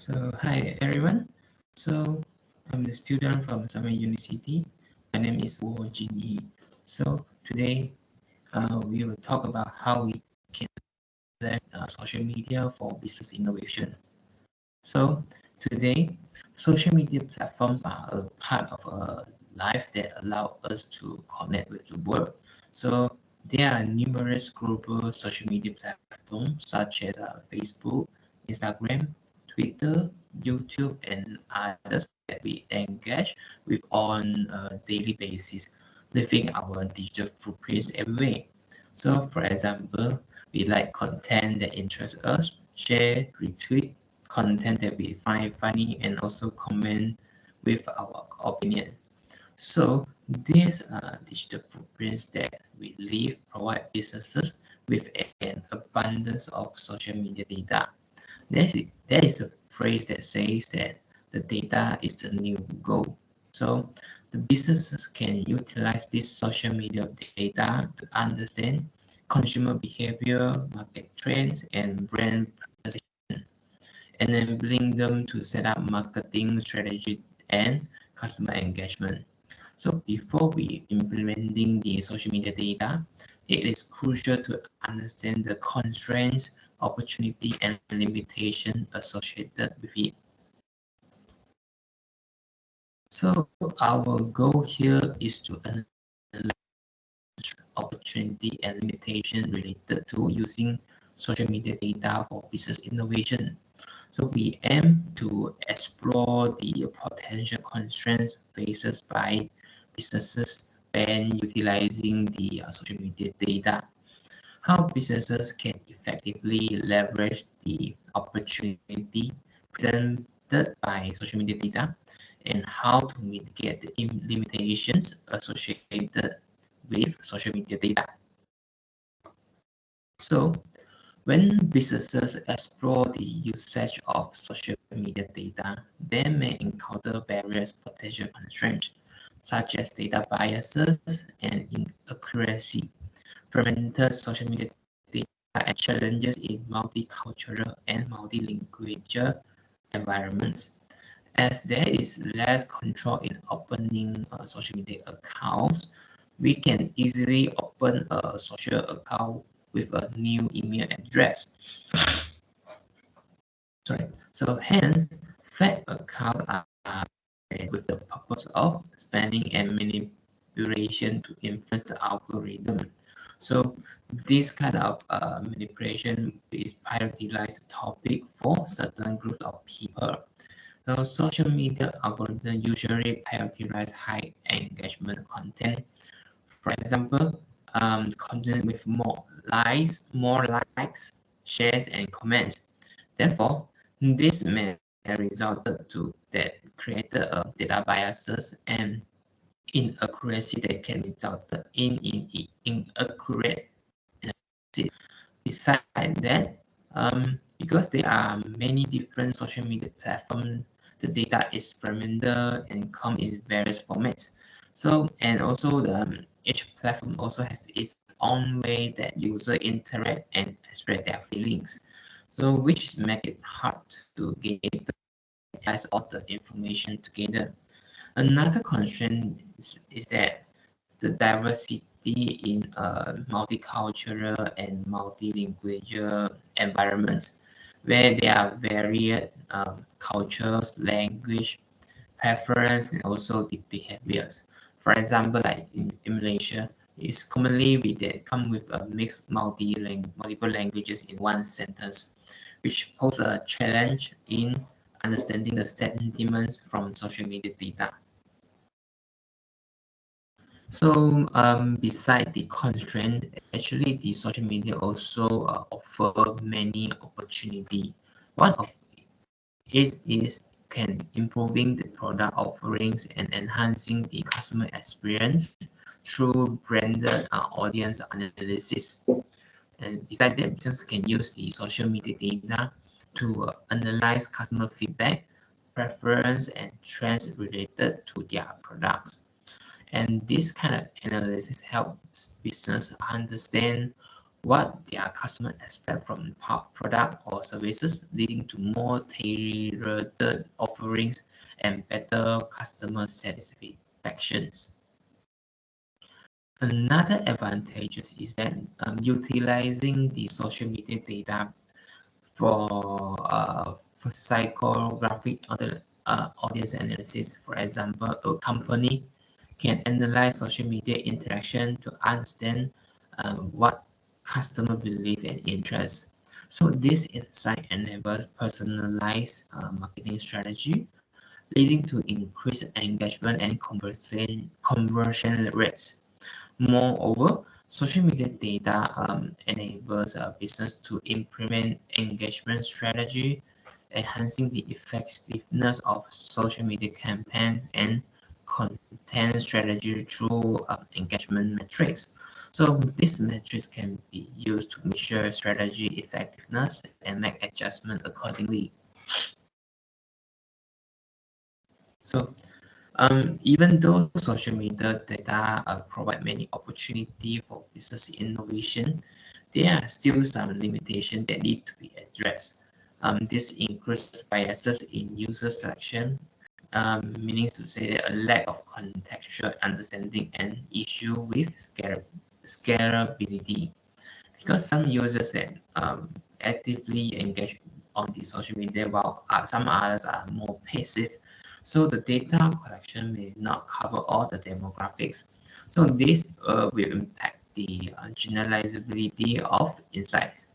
So, hi everyone. So, I'm the student from Summer University. My name is Wu Jinyi. So, today we will talk about how we can leverage social media for business innovation. So, today, social media platforms are a part of a life that allow us to connect with the world. So, there are numerous global social media platforms such as Facebook, Instagram, Twitter, YouTube, and others that we engage with on a daily basis, leaving our digital footprints everywhere. So, for example, we like content that interests us, share, retweet content that we find funny, and also comment with our opinion. So, these digital footprints that we leave provide businesses with an abundance of social media data. There is a phrase that says that the data is the new gold. So the businesses can utilize this social media data to understand consumer behavior, market trends, and brand position, enabling them to set up marketing strategy and customer engagement. So before we implementing the social media data, it is crucial to understand the constraints, opportunity, and limitation associated with it. So our goal here is to analyze opportunity and limitation related to using social media data for business innovation. So we aim to explore the potential constraints faced by businesses when utilizing the social media data, how businesses can effectively leverage the opportunity presented by social media data, and how to mitigate the limitations associated with social media data. So, when businesses explore the usage of social media data, they may encounter various potential constraints, such as data biases and inaccuracy, fragmented social media data, and challenges in multicultural and multilingual environments. As there is less control in opening social media accounts, we can easily open a social account with a new email address. Sorry. So hence, fake accounts are created with the purpose of spending and manipulation to influence the algorithm. So this kind of manipulation is prioritized topic for certain groups of people. So social media algorithms usually prioritize high engagement content. For example, content with more likes, shares, and comments. Therefore, this may result to that created data biases and inaccuracy that can result in inaccurate analysis. Besides that, because there are many different social media platforms, the data is fragmented and come in various formats. So, and also each platform also has its own way that user interact and express their feelings. So, which make it hard to get all the information together. Another constraint is that the diversity in multicultural and multilingual environments, where there are varied cultures, language, preference, and also the behaviors. For example, like in Malaysia, it's commonly we come with a mixed multiple languages in one sentence, which pose a challenge in understanding the sentiments from social media data. So beside the constraint, actually the social media also offer many opportunity. One of it is can improving the product offerings and enhancing the customer experience through branded audience analysis. And besides that, business can use the social media data to analyze customer feedback, preference, and trends related to their products. And this kind of analysis helps business understand what their customers expect from product or services, leading to more tailored offerings and better customer satisfactions. Another advantage is that utilizing the social media data for psychographic audience analysis. For example, a company can analyze social media interaction to understand what customer believe and interests. So this insight enables personalized marketing strategy, leading to increased engagement and conversion rates. Moreover, social media data enables a business to implement engagement strategy, enhancing the effectiveness of social media campaigns and content strategy through engagement metrics. So these metrics can be used to measure strategy effectiveness and make adjustments accordingly. So even though social media data provide many opportunities for business innovation, there are still some limitations that need to be addressed. This includes biases in user selection, meaning to say that a lack of contextual understanding and issue with scalability. Because some users that actively engage on the social media while some others are more passive, so the data collection may not cover all the demographics. So this will impact the generalizability of insights.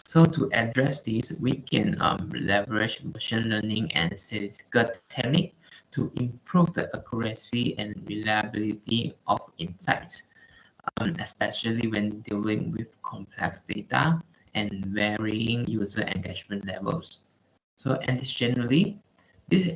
So to address this, we can leverage machine learning and statistical technique to improve the accuracy and reliability of insights, especially when dealing with complex data and varying user engagement levels. So additionally,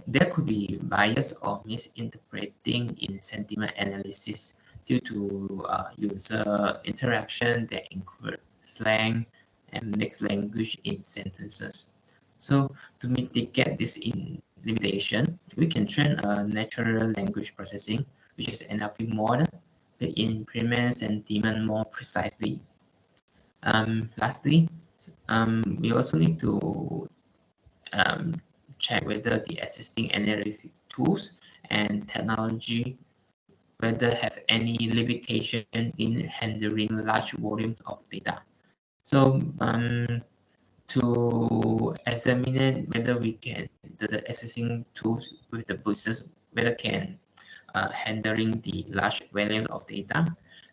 there could be bias or misinterpreting in sentiment analysis due to user interaction that include slang and mixed language in sentences. So to mitigate this limitation, we can train a natural language processing, which is NLP model, to implement sentiment more precisely. Lastly, we also need to check whether the existing analytic tools and technology whether have any limitation in handling large volumes of data. So to examine whether we can the existing tools with the business whether can handling the large volume of data,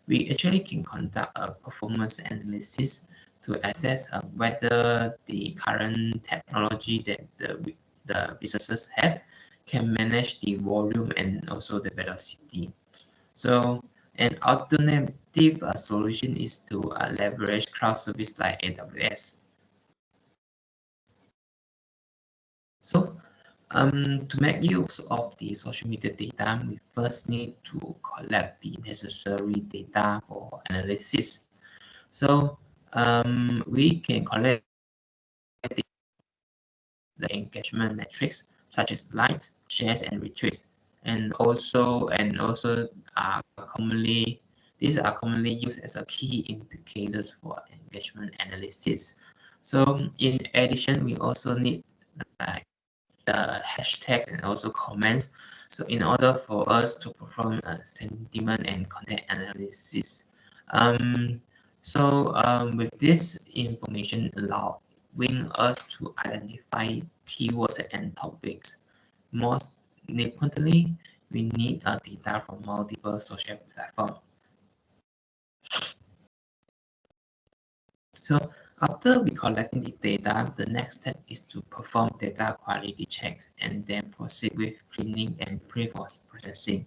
we actually can conduct a performance analysis to assess whether the current technology that the businesses have can manage the volume and also the velocity. So an alternative solution is to leverage cloud service like AWS. So to make use of the social media data, we first need to collect the necessary data for analysis. So we can collect the engagement metrics such as likes, shares, and retweets, and also these are commonly used as a key indicators for engagement analysis. So in addition, we also need the hashtags and also comments. So in order for us to perform sentiment and content analysis. With this information allowing us to identify keywords and topics. Most importantly, we need data from multiple social platforms. So after we collecting the data, the next step is to perform data quality checks and then proceed with cleaning and pre-processing.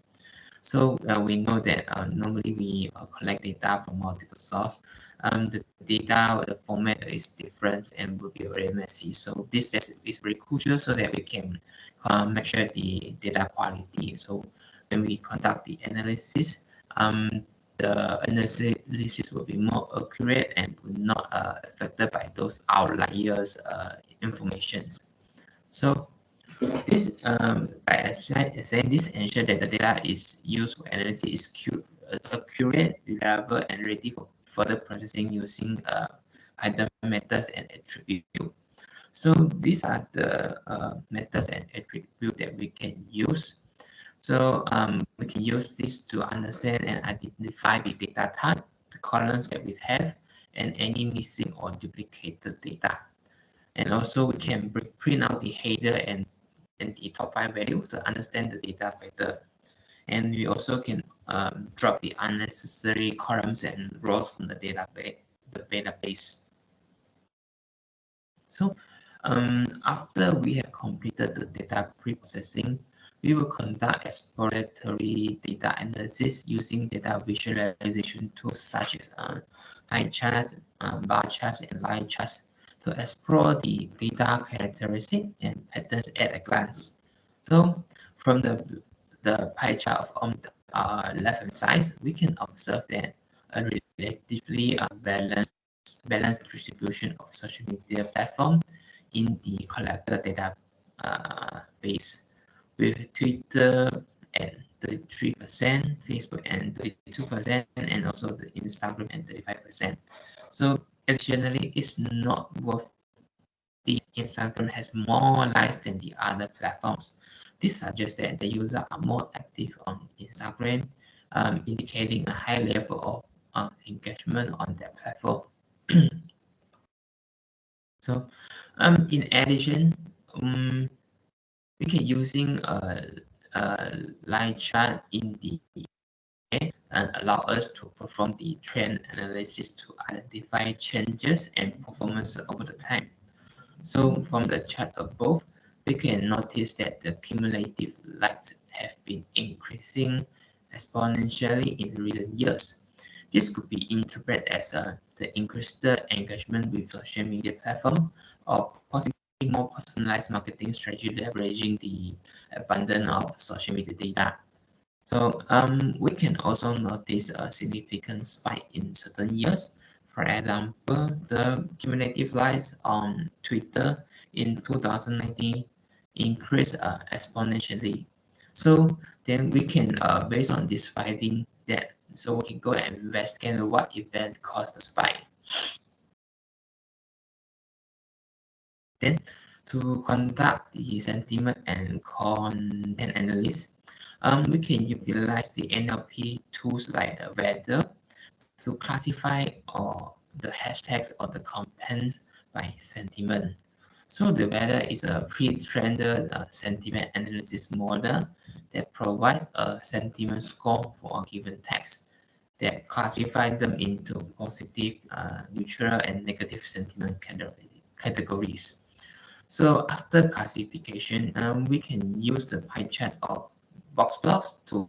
So we know that normally we collect data from multiple sources. The data, the format is different and will be very messy. So this is very crucial so that we can make sure the data quality. So when we conduct the analysis, the analysis will be more accurate and will not affected by those outliers informations. So this by saying this ensure that the data is used for analysis is accurate, reliable, and ready further processing using Python methods and attribute. So these are the methods and attributes that we can use. So we can use this to understand and identify the data type, the columns that we have, and any missing or duplicated data. And also we can print out the header and the top 5 value to understand the data better. And we also can drop the unnecessary columns and rows from the database. So after we have completed the data pre-processing, we will conduct exploratory data analysis using data visualization tools such as pie charts, bar charts, and line charts to explore the data characteristics and patterns at a glance. So from the pie chart on the left-hand side, we can observe that a relatively balanced distribution of social media platform in the collector data base, with Twitter at 33%, Facebook and 32%, and also the Instagram at 35%. So additionally, it's not worth the Instagram has more likes than the other platforms. This suggests that the users are more active on Instagram, indicating a high level of engagement on their platform. So, in addition, we can using a line chart in the and allow us to perform the trend analysis to identify changes and performance over the time. So from the chart above, we can notice that the cumulative likes have been increasing exponentially in recent years. This could be interpreted as the increased engagement with social media platform, or possibly more personalized marketing strategy leveraging the abundance of social media data. So we can also notice a significant spike in certain years. For example, the cumulative likes on Twitter in 2019 increased exponentially. So then we can, based on this finding, so we can go and investigate what event caused the spike. Then to conduct the sentiment and content analysis, we can utilize the NLP tools like weather to classify the hashtags or the comments by sentiment. So the weather is a pre-trained sentiment analysis model that provides a sentiment score for a given text that classifies them into positive, neutral, and negative sentiment categories. So after classification, we can use the pie chart or box plots to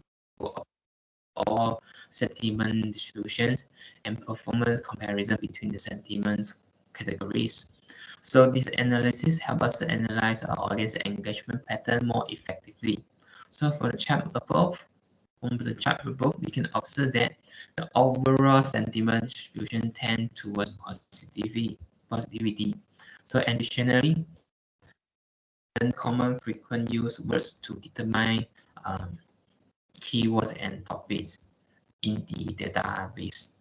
all sentiment distributions and performance comparison between the sentiments categories. So this analysis helps us to analyze our audience engagement pattern more effectively. So for the chart above, we can observe that the overall sentiment distribution tends towards positivity. So additionally, common frequent use words to determine keywords and topics in the database.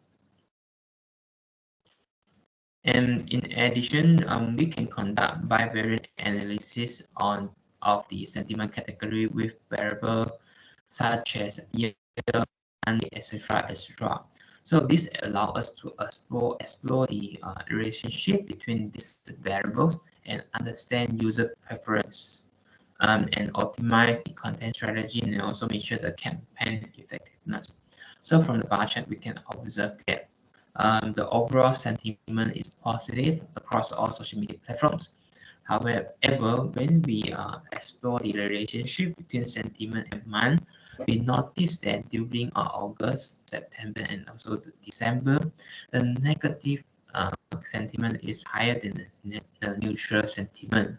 And in addition, we can conduct bivariate analysis of the sentiment category with variables such as year, month, etc., etc. So this allows us to explore the relationship between these variables and understand user preference, and optimize the content strategy, and also make sure the campaign effectiveness. So from the bar chart, we can observe that the overall sentiment is positive across all social media platforms. However, when we explore the relationship between sentiment and month, we notice that during August, September, and also December, the negative sentiment is higher than the neutral sentiment.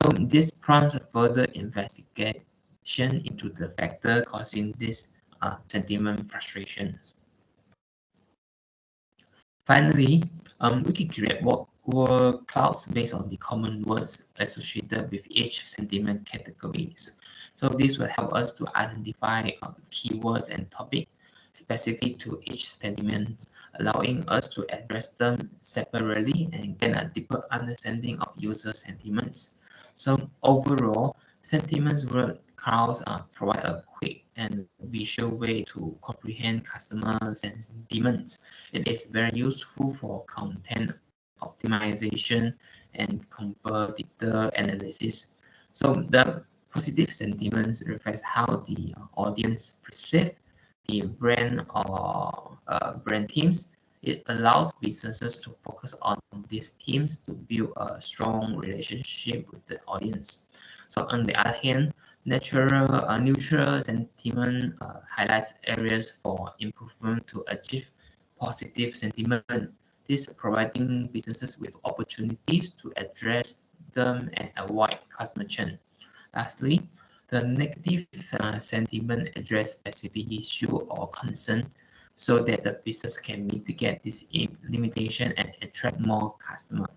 So this prompts further investigation into the factor causing this sentiment frustrations. Finally, we can create word clouds based on the common words associated with each sentiment categories. So this will help us to identify keywords and topics specific to each sentiment, allowing us to address them separately and gain a deeper understanding of user sentiments. So overall, sentiments word clouds provide a quick and visual way to comprehend customer sentiments. It is very useful for content optimization and competitor analysis. So the positive sentiments reflects how the audience perceive the brand or brand teams. It allows businesses to focus on these teams to build a strong relationship with the audience. So on the other hand, neutral sentiment highlights areas for improvement to achieve positive sentiment. This providing businesses with opportunities to address them and avoid customer churn. Lastly, the negative sentiment address specific issue or concern so that the business can mitigate this limitation and attract more customers.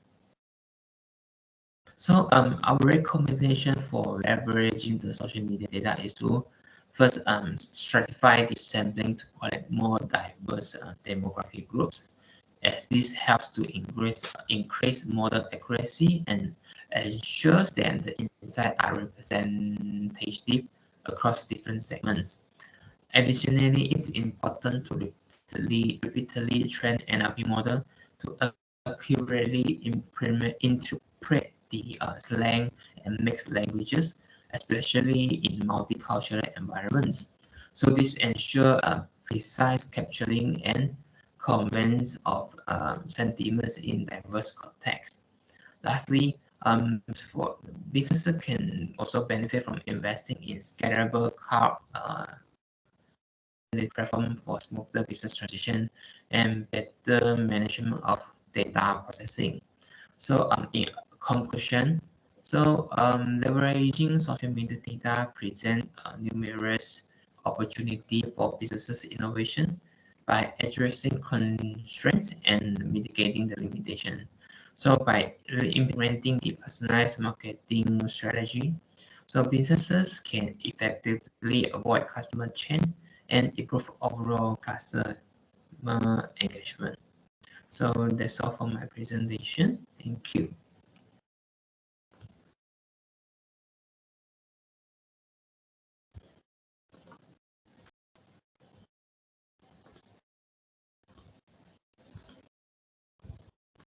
So our recommendation for leveraging the social media data is to first stratify the sampling to collect more diverse demographic groups, as this helps to increase model accuracy and ensures that the insights are representative across different segments. Additionally, it's important to repeatedly train NLP model to accurately interpret the slang and mixed languages, especially in multicultural environments. So this ensures precise capturing and conveyance of sentiments in diverse contexts. Lastly, for businesses can also benefit from investing in scalable cloud platform for smoother business transition and better management of data processing. So in conclusion, leveraging social media data present numerous opportunity for businesses innovation by addressing constraints and mitigating the limitation. So by implementing the personalized marketing strategy, so businesses can effectively avoid customer change and improve overall customer engagement. So that's all for my presentation. Thank you.